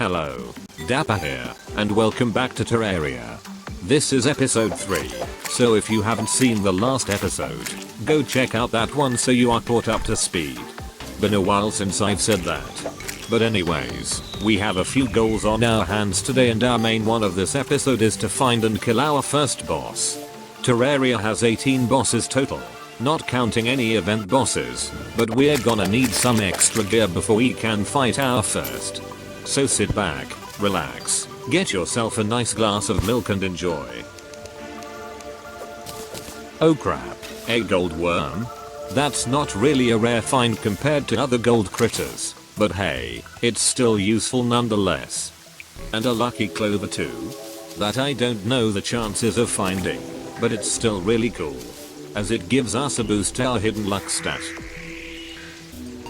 Hello, Dapper here, and welcome back to Terraria. This is episode 3, so if you haven't seen the last episode, go check out that one so you are caught up to speed. Been a while since I've said that. But anyways, we have a few goals on our hands today, and our main one of this episode is to find and kill our first boss. Terraria has 18 bosses total, not counting any event bosses, but we're gonna need some extra gear before we can fight our first. So sit back, relax, get yourself a nice glass of milk and enjoy. Oh crap, a gold worm? That's not really a rare find compared to other gold critters, but hey, it's still useful nonetheless. And a lucky clover too? That I don't know the chances of finding, but it's still really cool, as it gives us a boost to our hidden luck stat.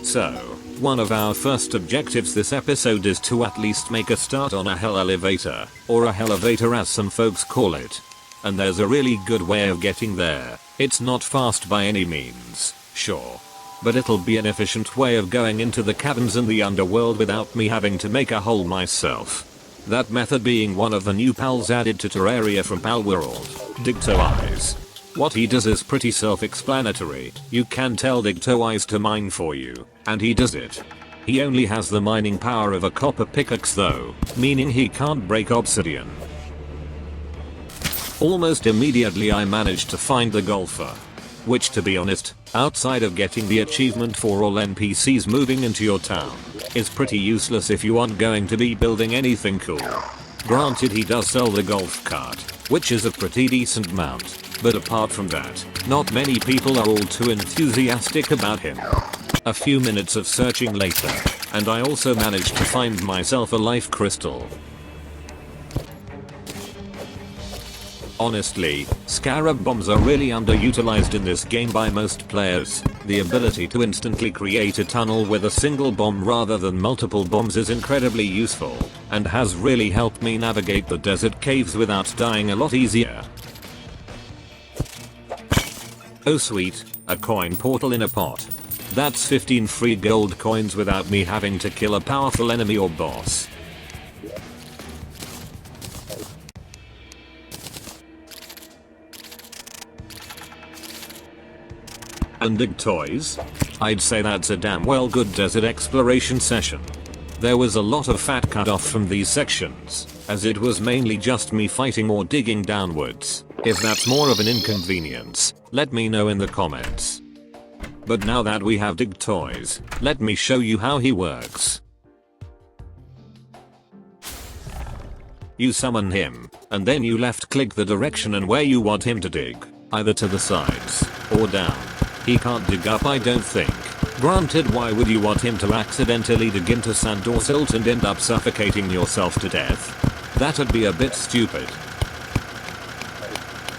So, one of our first objectives this episode is to at least make a start on a hell elevator, or a hell-elevator as some folks call it. And there's a really good way of getting there. It's not fast by any means, sure, but it'll be an efficient way of going into the caverns and the underworld without me having to make a hole myself. That method being one of the new pals added to Terraria from Palworld, Digto Eyes. What he does is pretty self-explanatory. You can tell Digto Eyes to mine for you, and he does it. He only has the mining power of a copper pickaxe though, meaning he can't break obsidian. Almost immediately I managed to find the golfer. Which, to be honest, outside of getting the achievement for all NPCs moving into your town, is pretty useless if you aren't going to be building anything cool. Granted, he does sell the golf cart, which is a pretty decent mount, but apart from that, not many people are all too enthusiastic about him. A few minutes of searching later, and I also managed to find myself a life crystal. Honestly, scarab bombs are really underutilized in this game by most players. The ability to instantly create a tunnel with a single bomb rather than multiple bombs is incredibly useful, and has really helped me navigate the desert caves without dying a lot easier. Oh sweet, a coin portal in a pot. That's 15 free gold coins without me having to kill a powerful enemy or boss. And dig toys? I'd say that's a damn well good desert exploration session. There was a lot of fat cut off from these sections, as it was mainly just me fighting or digging downwards. If that's more of an inconvenience, let me know in the comments. But now that we have dig toys, let me show you how he works. You summon him, and then you left click the direction and where you want him to dig, either to the sides, or down. He can't dig up, I don't think. Granted, why would you want him to accidentally dig into sand or silt and end up suffocating yourself to death? That'd be a bit stupid.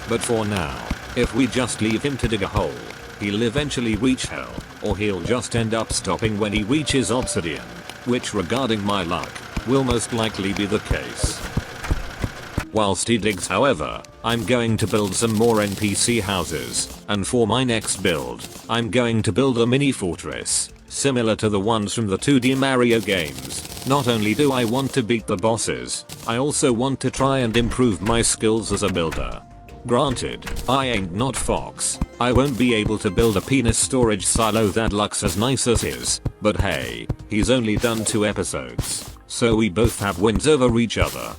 But for now, if we just leave him to dig a hole, he'll eventually reach hell, or he'll just end up stopping when he reaches obsidian, which regarding my luck, will most likely be the case. Whilst he digs however, I'm going to build some more NPC houses, and for my next build, I'm going to build a mini fortress, similar to the ones from the 2D Mario games. Not only do I want to beat the bosses, I also want to try and improve my skills as a builder. Granted, I ain't not Fox, I won't be able to build a penis storage silo that looks as nice as his, but hey, he's only done 2 episodes, so we both have wins over each other.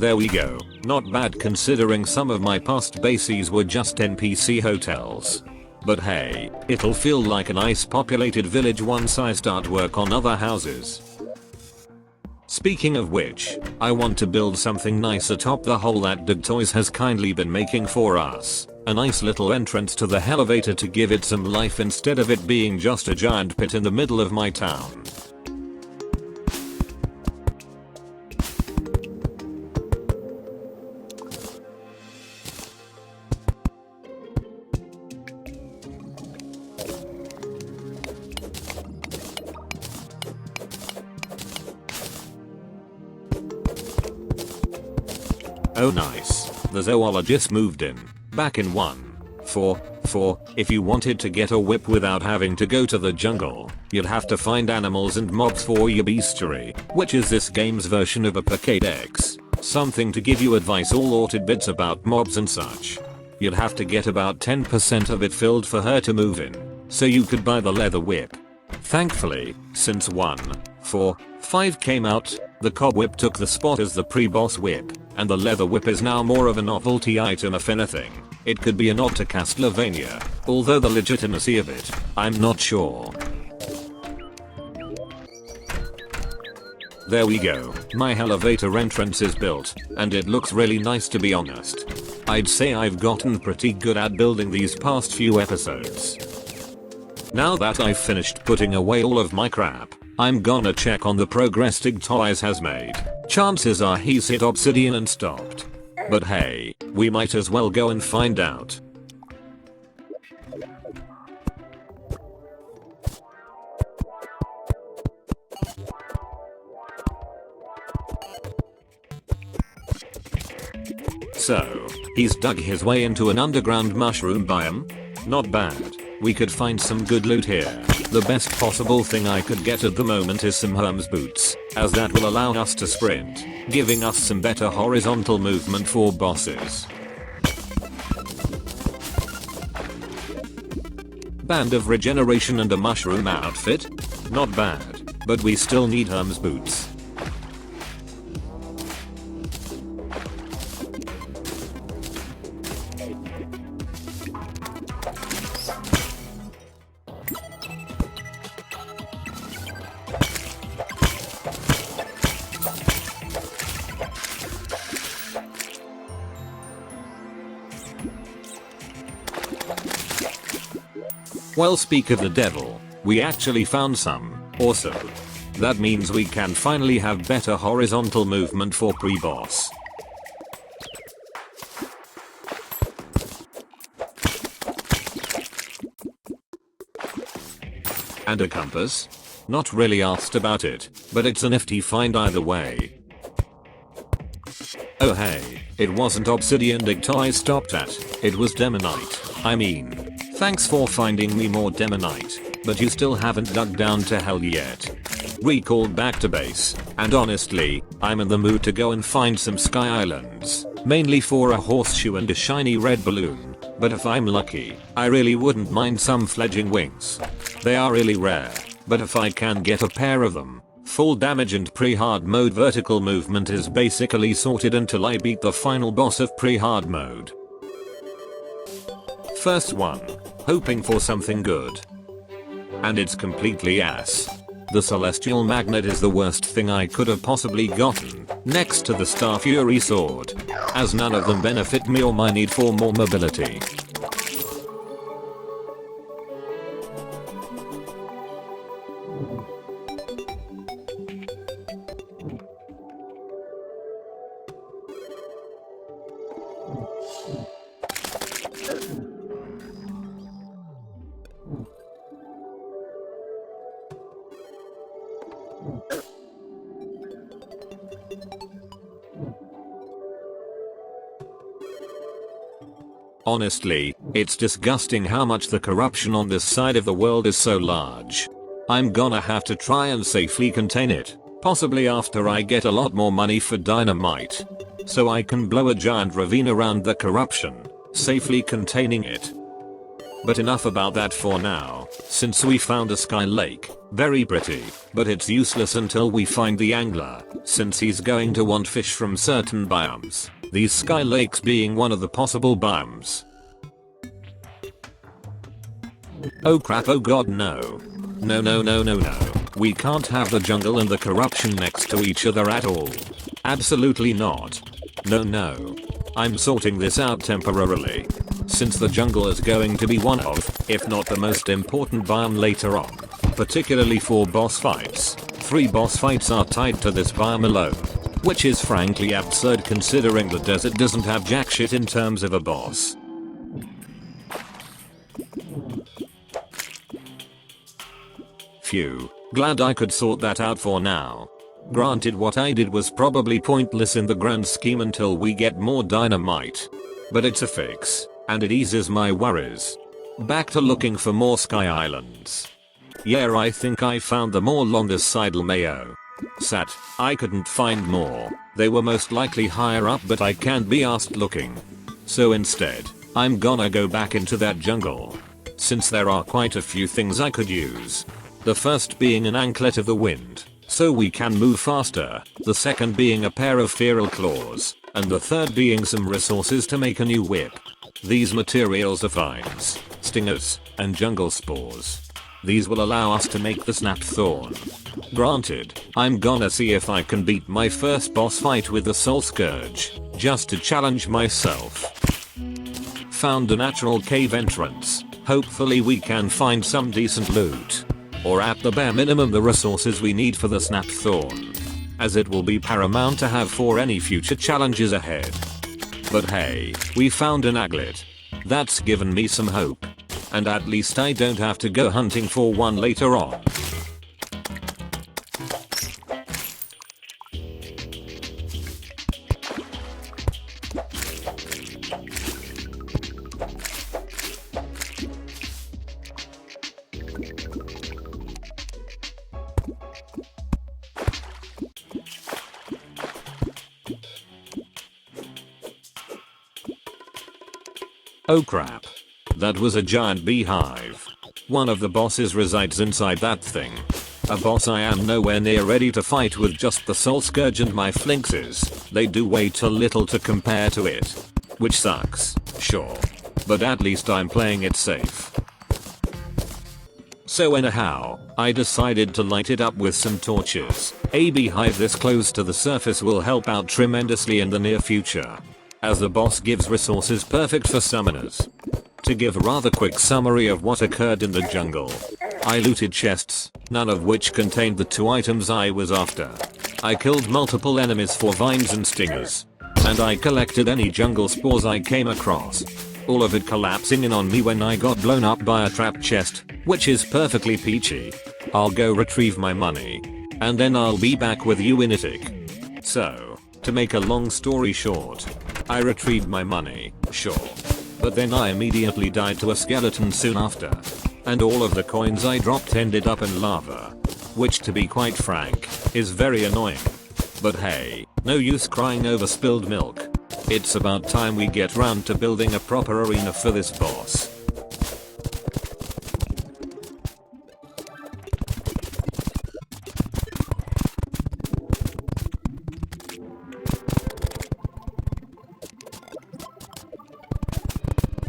There we go. Not bad considering some of my past bases were just NPC hotels. But hey, it'll feel like a nice populated village once I start work on other houses. Speaking of which, I want to build something nice atop the hole that Dig Toys has kindly been making for us. A nice little entrance to the elevator to give it some life instead of it being just a giant pit in the middle of my town. Oh nice, the zoologist moved in. Back in 1.4.4, if you wanted to get a whip without having to go to the jungle, you'd have to find animals and mobs for your bestiary, which is this game's version of a Pokédex. Something to give you advice all orted bits about mobs and such. You'd have to get about 10% of it filled for her to move in, so you could buy the leather whip. Thankfully, since 1.4.5 came out, the cob whip took the spot as the pre-boss whip, and the leather whip is now more of a novelty item if anything. It could be a nod to Castlevania, although the legitimacy of it, I'm not sure. There we go, my elevator entrance is built, and it looks really nice to be honest. I'd say I've gotten pretty good at building these past few episodes. Now that I've finished putting away all of my crap, I'm gonna check on the progress Dig Toys has made. Chances are he's hit obsidian and stopped. But hey, we might as well go and find out. So, he's dug his way into an underground mushroom biome? Not bad. We could find some good loot here. The best possible thing I could get at the moment is some Hermes boots, as that will allow us to sprint, giving us some better horizontal movement for bosses. Band of regeneration and a mushroom outfit? Not bad, but we still need Hermes boots. Well, speak of the devil, we actually found some. Awesome. That means we can finally have better horizontal movement for pre-boss. And a compass? Not really asked about it, but it's a nifty find either way. Oh hey, it wasn't obsidian Dig Toys stopped at, it was demonite. I mean, thanks for finding me more demonite, but you still haven't dug down to hell yet. Recalled back to base, and honestly, I'm in the mood to go and find some sky islands, mainly for a horseshoe and a shiny red balloon, but if I'm lucky, I really wouldn't mind some fledging wings. They are really rare, but if I can get a pair of them, full damage and pre-hard mode vertical movement is basically sorted until I beat the final boss of pre-hard mode. First one, hoping for something good. And it's completely ass. The Celestial Magnet is the worst thing I could have possibly gotten, next to the Star Fury Sword, as none of them benefit me or my need for more mobility. Honestly, it's disgusting how much the corruption on this side of the world is so large. I'm gonna have to try and safely contain it, possibly after I get a lot more money for dynamite. So I can blow a giant ravine around the corruption, safely containing it. But enough about that for now, since we found a sky lake. Very pretty, but it's useless until we find the angler, since he's going to want fish from certain biomes, these sky lakes being one of the possible biomes. Oh crap, oh god, no. No no no no no. We can't have the jungle and the corruption next to each other at all. Absolutely not. No no. I'm sorting this out temporarily, since the jungle is going to be one of, if not the most important biome later on, particularly for boss fights. 3 boss fights are tied to this biome alone, which is frankly absurd considering the desert doesn't have jack shit in terms of a boss. Phew, glad I could sort that out for now. Granted, what I did was probably pointless in the grand scheme until we get more dynamite. But it's a fix, and it eases my worries. Back to looking for more sky islands. Yeah, I think I found them all along this sidle mayo. Sad, I couldn't find more. They were most likely higher up, but I can't be asked looking. So instead, I'm gonna go back into that jungle, since there are quite a few things I could use. The first being an anklet of the wind, so we can move faster, the second being a pair of feral claws, and the third being some resources to make a new whip. These materials are vines, stingers, and jungle spores. These will allow us to make the snap thorn. Granted, I'm gonna see if I can beat my first boss fight with the soul scourge, just to challenge myself. Found a natural cave entrance. Hopefully we can find some decent loot. Or at the bare minimum the resources we need for the snap thorn, as it will be paramount to have for any future challenges ahead. But hey, we found an aglet. That's given me some hope. And at least I don't have to go hunting for one later on. Oh crap. That was a giant beehive. One of the bosses resides inside that thing. A boss I am nowhere near ready to fight with just the soul scourge and my Flinxes. They do way too little to compare to it. Which sucks, sure. But at least I'm playing it safe. So anyhow, I decided to light it up with some torches. A beehive this close to the surface will help out tremendously in the near future, as the boss gives resources perfect for summoners. To give a rather quick summary of what occurred in the jungle. I looted chests, none of which contained the 2 items I was after. I killed multiple enemies for vines and stingers. And I collected any jungle spores I came across. All of it collapsing in on me when I got blown up by a trap chest, which is perfectly peachy. I'll go retrieve my money, and then I'll be back with you in a tick. So, to make a long story short, I retrieved my money, sure. But then I immediately died to a skeleton soon after. And all of the coins I dropped ended up in lava. Which, to be quite frank, is very annoying. But hey, no use crying over spilled milk. It's about time we get round to building a proper arena for this boss.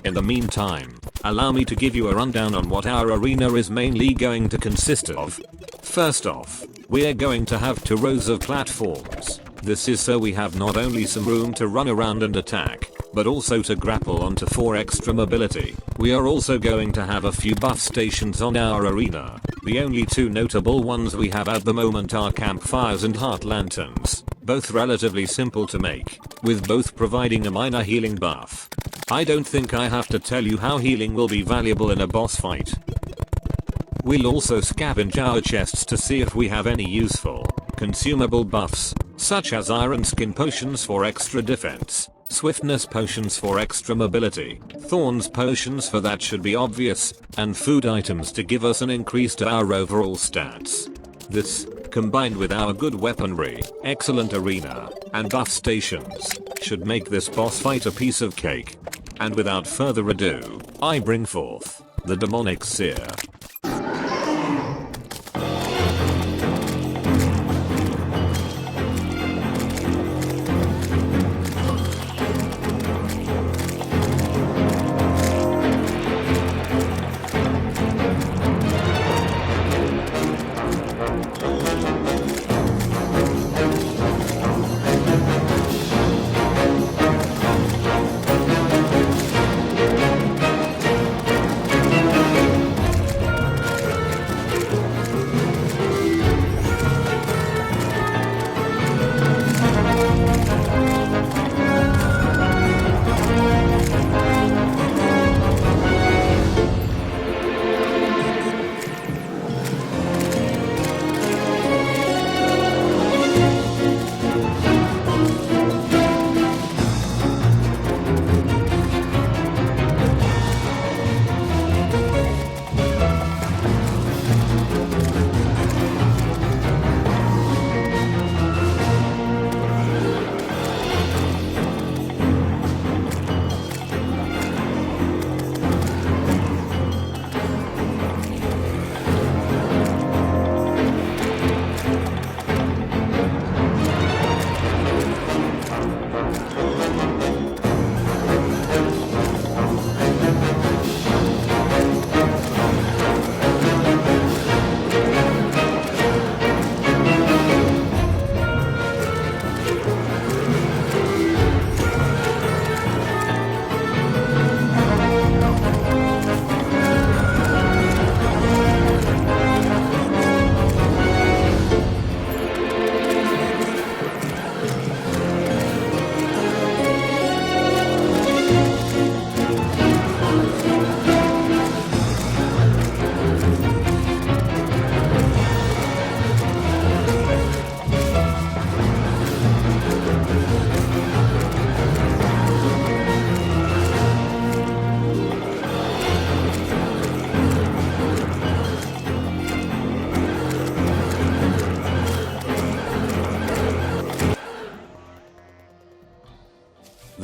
In the meantime, allow me to give you a rundown on what our arena is mainly going to consist of. First off, we're going to have 2 rows of platforms. This is so we have not only some room to run around and attack, but also to grapple onto for extra mobility. We are also going to have a few buff stations on our arena. The only 2 notable ones we have at the moment are campfires and heart lanterns, both relatively simple to make, with both providing a minor healing buff. I don't think I have to tell you how healing will be valuable in a boss fight. We'll also scavenge our chests to see if we have any useful, consumable buffs, such as iron skin potions for extra defense, swiftness potions for extra mobility, thorns potions for that should be obvious, and food items to give us an increase to our overall stats. This, combined with our good weaponry, excellent arena, and buff stations, should make this boss fight a piece of cake. And without further ado, I bring forth the demonic seer.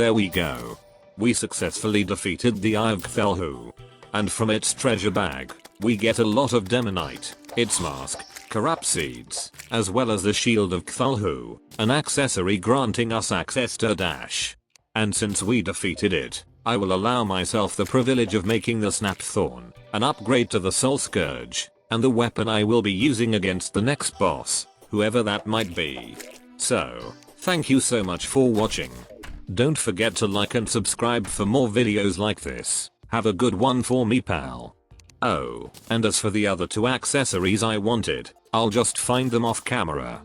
There we go. We successfully defeated the Eye of Cthulhu. And from its treasure bag, we get a lot of demonite, its mask, corrupt seeds, as well as the shield of Cthulhu, an accessory granting us access to Dash. And since we defeated it, I will allow myself the privilege of making the Snapped Thorn, an upgrade to the Soul Scourge, and the weapon I will be using against the next boss, whoever that might be. So, thank you so much for watching. Don't forget to like and subscribe for more videos like this. Have a good one for me, pal. Oh, and as for the other two accessories I wanted, I'll just find them off camera.